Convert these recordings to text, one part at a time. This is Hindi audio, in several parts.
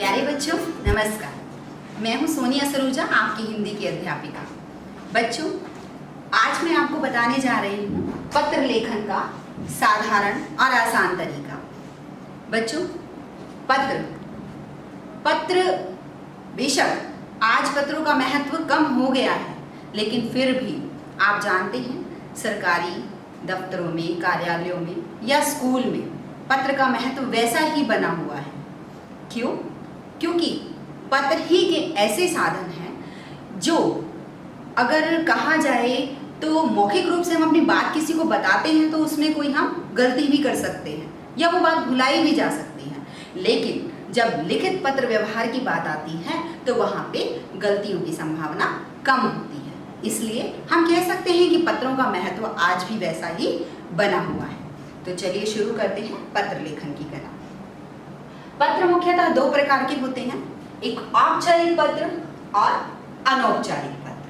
प्यारे बच्चों नमस्कार। मैं हूं सोनिया सरूजा, आपकी हिंदी की अध्यापिका। बच्चों, आज मैं आपको बताने जा रही हूं पत्र लेखन का साधारण और आसान तरीका। बच्चों, पत्र बेशक आज पत्रों का महत्व कम हो गया है, लेकिन फिर भी आप जानते हैं सरकारी दफ्तरों में, कार्यालयों में या स्कूल में पत्र का महत्व वैसा ही बना हुआ है। क्यों? क्योंकि पत्र ही के ऐसे साधन हैं जो अगर कहा जाए तो मौखिक रूप से हम अपनी बात किसी को बताते हैं तो उसमें कोई हम गलती भी कर सकते हैं या वो बात भुलाई भी जा सकती है, लेकिन जब लिखित पत्र व्यवहार की बात आती है तो वहाँ पे गलतियों की संभावना कम होती है। इसलिए हम कह सकते हैं कि पत्रों का महत्व आज भी वैसा ही बना हुआ है। तो चलिए शुरू करते हैं पत्र लेखन की कला। पत्र मुख्यतः दो प्रकार के होते हैं, एक औपचारिक पत्र और अनौपचारिक पत्र।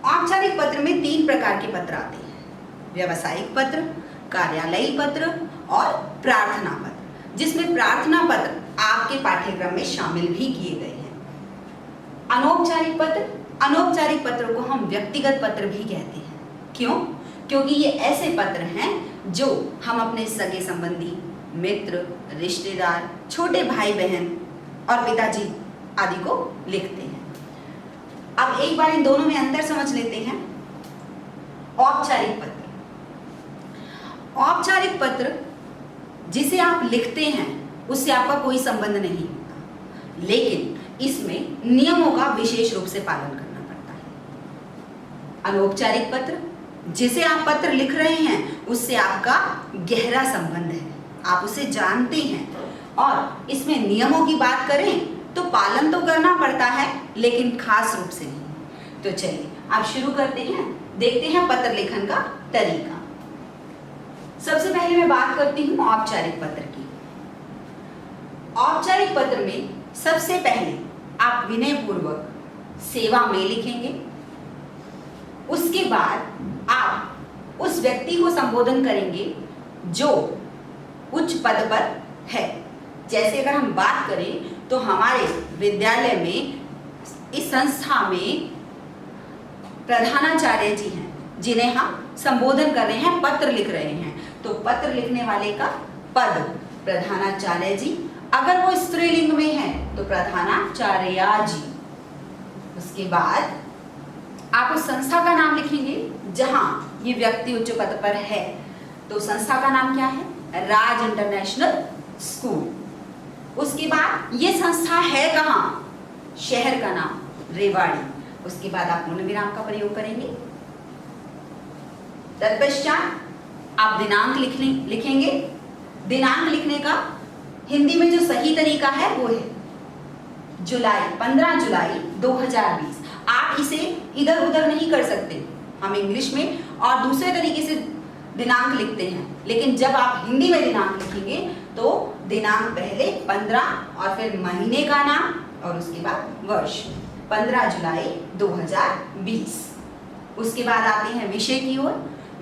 औपचारिक पत्र में तीन प्रकार के पत्र आते हैं, व्यावसायिक पत्र, कार्यालयीय पत्र और प्रार्थना पत्र, जिसमें प्रार्थना पत्र आपके पाठ्यक्रम में शामिल भी किए गए हैं। अनौपचारिक पत्रों को हम व्यक्तिगत पत्र भी कहते हैं। क्यों? क्योंकि ये ऐसे पत्र हैं जो हम अपने सगे संबंधी, मित्र, रिश्तेदार, छोटे भाई बहन और पिताजी आदि को लिखते हैं। अब एक बार इन दोनों में अंतर समझ लेते हैं। औपचारिक पत्र जिसे आप लिखते हैं उससे आपका कोई संबंध नहीं होता, लेकिन इसमें नियमों का विशेष रूप से पालन करना पड़ता है। अनौपचारिक पत्र जिसे आप पत्र लिख रहे हैं उससे आपका गहरा संबंध है, आप उसे जानते हैं और इसमें नियमों की बात करें तो पालन तो करना पड़ता है, लेकिन खास रूप से नहीं। तो चलिए आप शुरू करते हैं, देखते हैं पत्र लेखन का तरीका। सबसे पहले मैं बात करती हूँ औपचारिक पत्र की। औपचारिक पत्र में सबसे पहले आप विनय पूर्वक सेवा में लिखेंगे। उसके बाद आप उस व्यक्ति को संबोधन करेंगे जो उच्च पद पर है। जैसे अगर हम बात करें तो हमारे विद्यालय में, इस संस्था में प्रधानाचार्य जी हैं जिन्हें हम संबोधन कर रहे हैं, पत्र लिख रहे हैं, तो पत्र लिखने वाले का पद प्रधानाचार्य जी। अगर वो स्त्रीलिंग में है तो प्रधानाचार्या जी। उसके बाद आप उस संस्था का नाम लिखेंगे जहां ये व्यक्ति उच्च पद पर है, तो संस्था का नाम क्या है? राज इंटरनेशनल स्कूल। उसके बाद ये संस्था है कहाँ? शहर का नाम रेवाड़ी। उसके बाद आप पूर्ण विराम का प्रयोग करेंगे। तत्पश्चात आप दिनांक लिखेंगे। दिनांक लिखने का हिंदी में जो सही तरीका है वो है 15 जुलाई 2020। आप इसे इधर उधर नहीं कर सकते, हम इंग्लिश में और दूसरे तरीके से दिनांक लिखते हैं, लेकिन जब आप हिंदी में दिनांक लिखेंगे तो दिनांक पहले 15 और फिर महीने का नाम और उसके बाद वर्ष 15 जुलाई 2020। उसके बाद आते हैं विषय की ओर।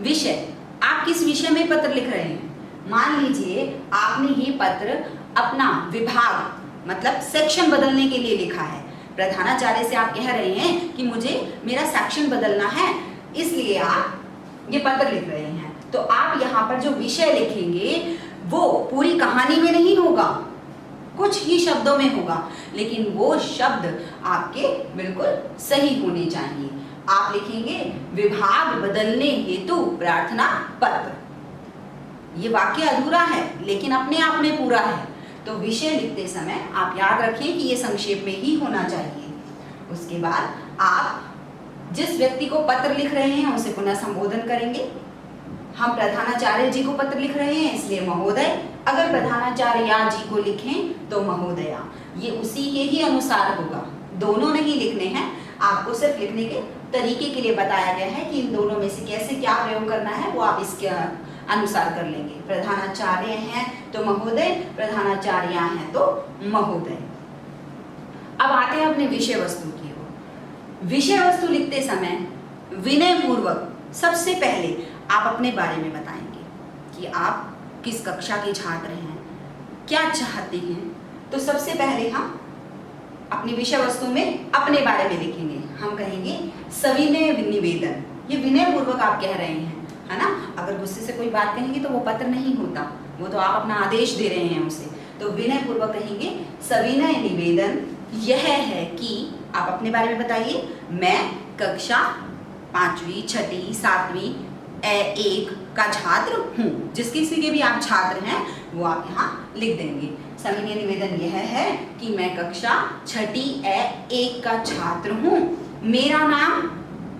विषय, आप किस विषय में पत्र लिख रहे हैं? मान लीजिए आपने ये पत्र अपना विभाग मतलब सेक्शन बदलने के लिए लिखा है। प्रधानाचार्य से आप कह रहे हैं कि मुझे मेरा सेक्शन बदलना है, इसलिए आप ये पत्र लिख रहे हैं। तो आप यहाँ पर जो विषय लिखेंगे वो पूरी कहानी में नहीं होगा, कुछ ही शब्दों में होगा, लेकिन वो शब्द आपके बिल्कुल सही होने चाहिए। आप लिखेंगे विभाग बदलने हेतु प्रार्थना पत्र। ये वाक्य अधूरा है लेकिन अपने आप में पूरा है, तो विषय लिखते समय आप याद रखिए कि ये संक्षेप में ही होना चाहिए। उसके बाद आप जिस व्यक्ति को पत्र लिख रहे हैं उसे पुनः संबोधन करेंगे। हम प्रधानाचार्य जी को पत्र लिख रहे हैं इसलिए महोदय, अगर प्रधानाचार्य जी को लिखें तो महोदया। ये उसी के ही अनुसार होगा, दोनों नहीं लिखने हैं। आपको सिर्फ लिखने के तरीके के लिए बताया गया है कि इन दोनों में से कैसे क्या प्रयोग करना है, वो आप इसके अनुसार कर लेंगे। प्रधानाचार्य हैं तो महोदय, प्रधानाचार्या हैं तो महोदय। अब आते हैं अपने विषय वस्तु की ओर। विषय वस्तु लिखते समय विनय पूर्वक सबसे पहले आप अपने बारे में बताएंगे कि आप किस कक्षा के छात्र हैं, क्या चाहते हैं, तो सबसे पहले हम अपनी विषय वस्तु में अपने बारे में लिखेंगे। हम कहेंगे सविनय निवेदन। ये विनय पूर्वक आप कह रहे हैं, है ना। अगर गुस्से से कोई बात कहेंगे तो वो पत्र नहीं होता, वो तो आप अपना आदेश दे रहे हैं उसे। तो विनय पूर्वक कहेंगे सविनय निवेदन यह है कि आप अपने बारे में बताइए। मैं कक्षा 5वीं 6वीं 7वीं A1 का छात्र हूँ। जिस किसी के भी आप छात्र हैं वो आप यहाँ लिख देंगे। सविनय निवेदन यह है कि मैं कक्षा 6ठी A1 का छात्र हूँ। मेरा नाम,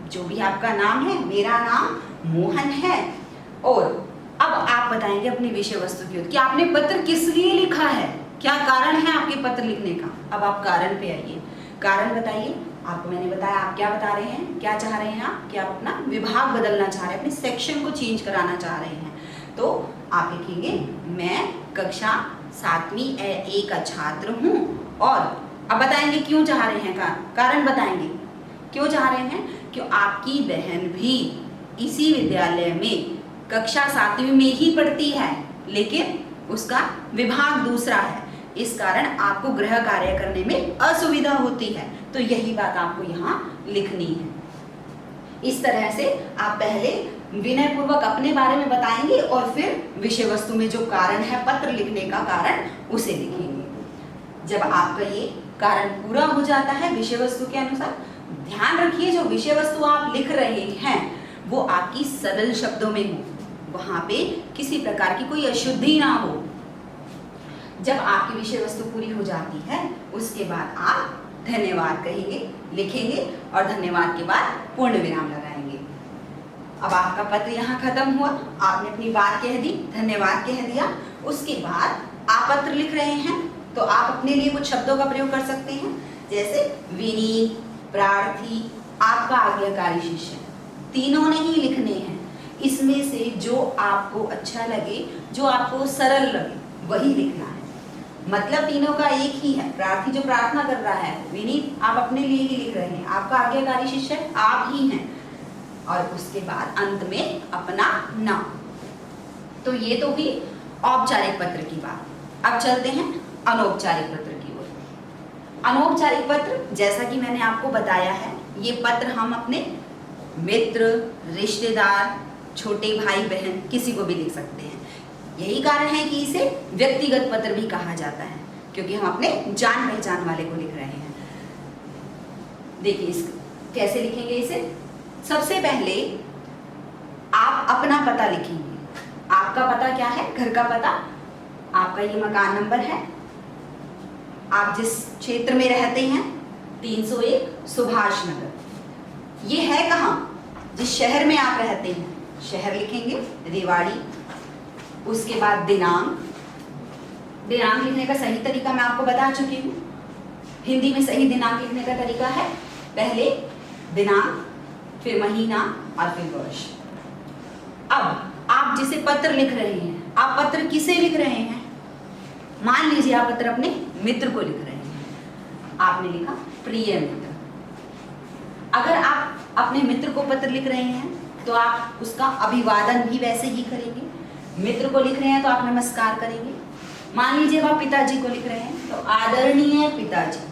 जो भी आपका नाम है, मेरा नाम मोहन है। और अब आप बताएंगे अपनी विषय वस्तु की, कि आपने पत्र किस लिए लिखा है, क्या कारण है आपके पत्र लिखने का। अब आप कारण पे आइए, कारण बताइए। आपको मैंने बताया, आप क्या बता रहे हैं, क्या चाह रहे हैं आप, कि आप अपना विभाग बदलना चाह रहे हैं, अपने सेक्शन को चेंज कराना चाह रहे हैं। तो आप लिखेंगे मैं कक्षा 7वीं A1 का छात्र हूँ। और अब बताएंगे क्यों चाह रहे हैं, कारण बताएंगे क्यों चाह रहे हैं। क्यों आपकी बहन भी इसी विद्यालय में कक्षा 7वीं में ही पढ़ती है, लेकिन उसका विभाग दूसरा है, इस कारण आपको गृह कार्य करने में असुविधा होती है। तो यही बात आपको यहाँ लिखनी है। इस तरह से आप पहले विनय पूर्वक अपने बारे में बताएंगे और फिर विषय वस्तु में जो कारण है पत्र लिखने का कारण, उसे लिखेंगे। जब आपका ये कारण पूरा हो जाता है विषय वस्तु के अनुसार, ध्यान रखिए जो विषय वस्तु आप लिख रहे हैं वो आपकी सरल शब्दों में हो, वहां पे किसी प्रकार की कोई अशुद्धि ना हो। जब आपकी विषय वस्तु पूरी हो जाती है उसके बाद आप धन्यवाद कहेंगे, लिखेंगे और धन्यवाद के बाद पूर्ण विराम लगाएंगे। अब आपका पत्र यहाँ खत्म हुआ, आपने अपनी बात कह दी, धन्यवाद कह दिया। उसके बाद आप पत्र लिख रहे हैं तो आप अपने लिए कुछ शब्दों का प्रयोग कर सकते हैं, जैसे विनीत, प्रार्थी, आपका आज्ञाकारी शिष्य, तीनों नहीं लिखने हैं। इसमें से जो आपको अच्छा लगे, जो आपको सरल लगे वही लिखना है। मतलब तीनों का एक ही है। प्रार्थी जो प्रार्थना कर रहा है, विनीत आप अपने लिए ही लिख रहे हैं, आपका आज्ञाकारी शिष्य आप ही हैं, और उसके बाद अंत में अपना नाम। तो ये तो हुई औपचारिक पत्र की बात। अब चलते हैं अनौपचारिक पत्र की ओर। अनौपचारिक पत्र, जैसा कि मैंने आपको बताया है, ये पत्र हम अपने मित्र, रिश्तेदार, छोटे भाई बहन किसी को भी लिख सकते हैं। यही कारण है कि इसे व्यक्तिगत पत्र भी कहा जाता है, क्योंकि हम अपने जान पहचान वाले को लिख रहे हैं। देखिए इस कैसे लिखेंगे इसे। सबसे पहले आप अपना पता लिखेंगे। आपका पता क्या है, घर का पता, आपका ये मकान नंबर है, आप जिस क्षेत्र में रहते हैं 301 सुभाष नगर। ये है कहाँ, जिस शहर में आप रहते हैं शहर लिखेंगे, रेवाड़ी। उसके बाद दिनांक, दिनांक लिखने का सही तरीका मैं आपको बता चुकी हूँ। हिंदी में सही दिनांक लिखने का तरीका है पहले दिनांक, फिर महीना और फिर वर्ष। अब आप जिसे पत्र लिख रहे हैं, आप पत्र किसे लिख रहे हैं। मान लीजिए आप पत्र अपने मित्र को लिख रहे हैं, आपने लिखा प्रिय मित्र। अगर आप अपने मित्र को पत्र लिख रहे हैं तो आप उसका अभिवादन भी वैसे ही करेंगे। मित्र को लिख रहे हैं तो आप नमस्कार करेंगे। मान लीजिए आप पिताजी को लिख रहे हैं तो आदरणीय पिताजी।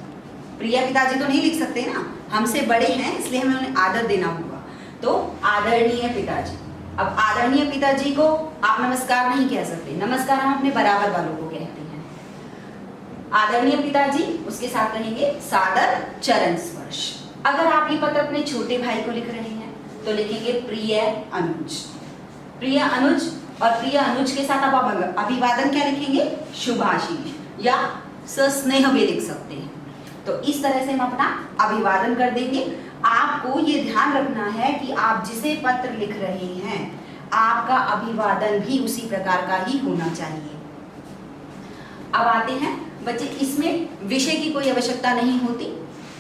प्रिय पिताजी तो नहीं लिख सकते ना, हमसे बड़े हैं इसलिए हमें उन्हें आदर देना होगा, तो आदरणीय पिताजी। अब आदरणीय पिताजी को आप नमस्कार नहीं कह सकते, नमस्कार हम अपने बराबर वालों को कहते हैं। आदरणीय पिताजी, उसके साथ कहेंगे सादर चरण स्पर्श। अगर आप ये पत्र अपने छोटे भाई को लिख रहे हैं तो लिखेंगे प्रिय अनुज। प्रिय अनुज, और प्रिय अनुज के साथ आप अभिवादन क्या लिखेंगे, शुभाशीष या सस्नेह भी लिख सकते हैं। तो इस तरह से हम अपना अभिवादन कर देंगे। आपको ये ध्यान रखना है कि आप जिसे पत्र लिख रहे हैं आपका अभिवादन भी उसी प्रकार का ही होना चाहिए। अब आते हैं बच्चे, इसमें विषय की कोई आवश्यकता नहीं होती,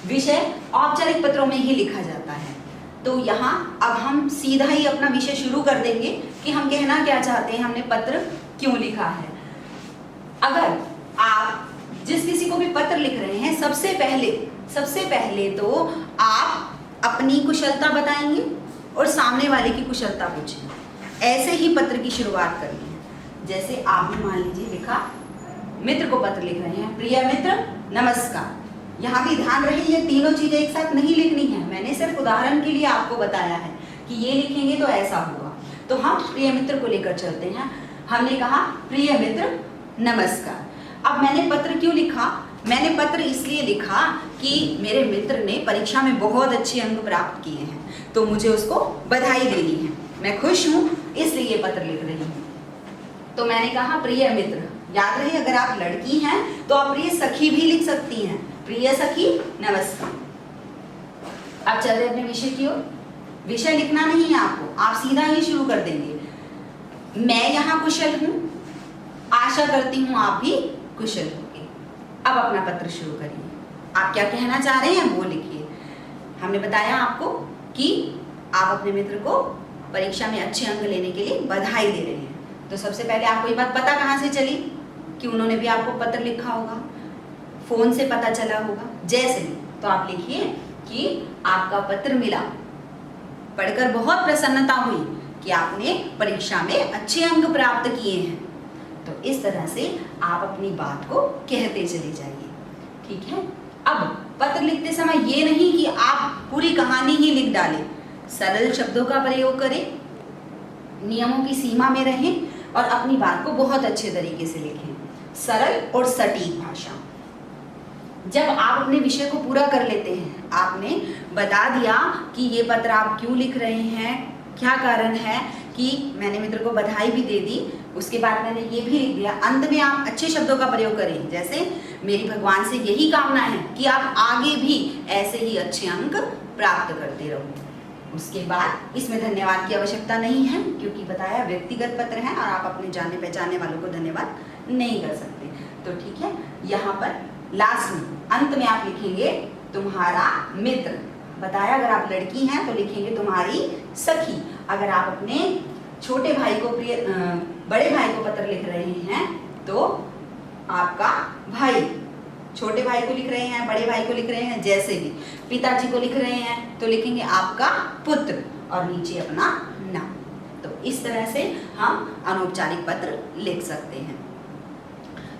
विषय औपचारिक पत्रों में ही लिखा जाता है। तो यहाँ अब हम सीधा ही अपना विषय शुरू कर देंगे कि हम कहना क्या चाहते हैं, हमने पत्र क्यों लिखा है। अगर आप जिस किसी को भी पत्र लिख रहे हैं सबसे पहले तो आप अपनी कुशलता बताएंगे और सामने वाले की कुशलता पूछेंगे। ऐसे ही पत्र की शुरुआत करनी है। जैसे आपने मान लीजिए लिखा मित्र को पत्र लिख रहे हैं, प्रिय मित्र नमस्कार। यहाँ भी ध्यान रहे ये तीनों चीजें एक साथ नहीं लिखनी है, मैंने सिर्फ उदाहरण के लिए आपको बताया है कि ये लिखेंगे तो ऐसा होगा। तो हम प्रिय मित्र को लेकर चलते हैं। हमने कहा प्रिय मित्र नमस्कार। अब मैंने पत्र क्यों लिखा? मैंने पत्र इसलिए लिखा कि मेरे मित्र ने परीक्षा में बहुत अच्छे अंक प्राप्त किए हैं, तो मुझे उसको बधाई देनी है, मैं खुश हूँ इसलिए ये पत्र लिख रही हूँ। तो मैंने कहा प्रिय मित्र। याद रहे अगर आप लड़की हैं तो आप प्रिय सखी भी लिख सकती हैं, प्रिय सखी नमस्कार। अब चल रहे अपने विषय की ओर। विषय लिखना नहीं है आपको, आप सीधा ही शुरू कर देंगे। मैं यहाँ कुशल हूँ, आशा करती हूँ आप भी कुशल होंगे। अब अपना पत्र शुरू करिए, आप क्या कहना चाह रहे हैं वो लिखिए। हमने बताया आपको कि आप अपने मित्र को परीक्षा में अच्छे अंक लेने के लिए बधाई दे रहे हैं। तो सबसे पहले आपको ये बात पता कहाँ से चली कि उन्होंने भी आपको पत्र लिखा होगा, फोन से पता चला होगा। जैसे तो आप लिखिए कि आपका पत्र मिला, पढ़कर बहुत प्रसन्नता हुई कि आपने परीक्षा में अच्छे अंक प्राप्त किए हैं। तो इस तरह से आप अपनी बात को कहते चले जाइए, ठीक है। अब पत्र लिखते समय ये नहीं कि आप पूरी कहानी ही लिख डालें, सरल शब्दों का प्रयोग करें, नियमों की सीमा में रहें और अपनी बात को बहुत अच्छे तरीके से लिखें, सरल और सटीक भाषा। जब आप अपने विषय को पूरा कर लेते हैं, आपने बता दिया कि ये पत्र आप क्यों लिख रहे हैं, क्या कारण है, कि मैंने मित्र को बधाई भी दे दी, उसके बाद मैंने ये भी लिख दिया। अंत में आप अच्छे शब्दों का प्रयोग करें, जैसे मेरी भगवान से यही कामना है कि आप आगे भी ऐसे ही अच्छे अंक प्राप्त करते रहो। उसके बाद इसमें धन्यवाद की आवश्यकता नहीं है, क्योंकि बताया व्यक्तिगत पत्र है और आप अपने जाने पहचाने वालों को धन्यवाद नहीं कर सकते। तो ठीक है, यहाँ पर लास्ट में अंत में आप लिखेंगे तुम्हारा मित्र। बताया अगर आप लड़की हैं तो लिखेंगे तुम्हारी सखी। अगर आप अपने छोटे भाई को बड़े भाई को पत्र लिख रहे हैं तो आपका भाई, छोटे भाई को लिख रहे हैं, बड़े भाई को लिख रहे हैं, जैसे भी पिताजी को लिख रहे हैं तो लिखेंगे आपका पुत्र और नीचे अपना नाम। तो इस तरह से हम अनौपचारिक पत्र लिख सकते हैं।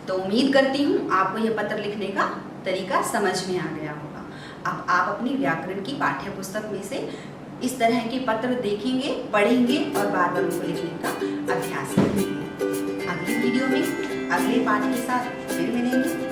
तो उम्मीद करती हूँ आपको यह पत्र लिखने का तरीका समझ में आ गया होगा। अब आप अपनी व्याकरण की पाठ्य पुस्तक में से इस तरह के पत्र देखेंगे, पढ़ेंगे और बार बार उनको लिखने का अभ्यास करेंगे। अगली वीडियो में अगले पाठ के साथ फिर मिलेंगे।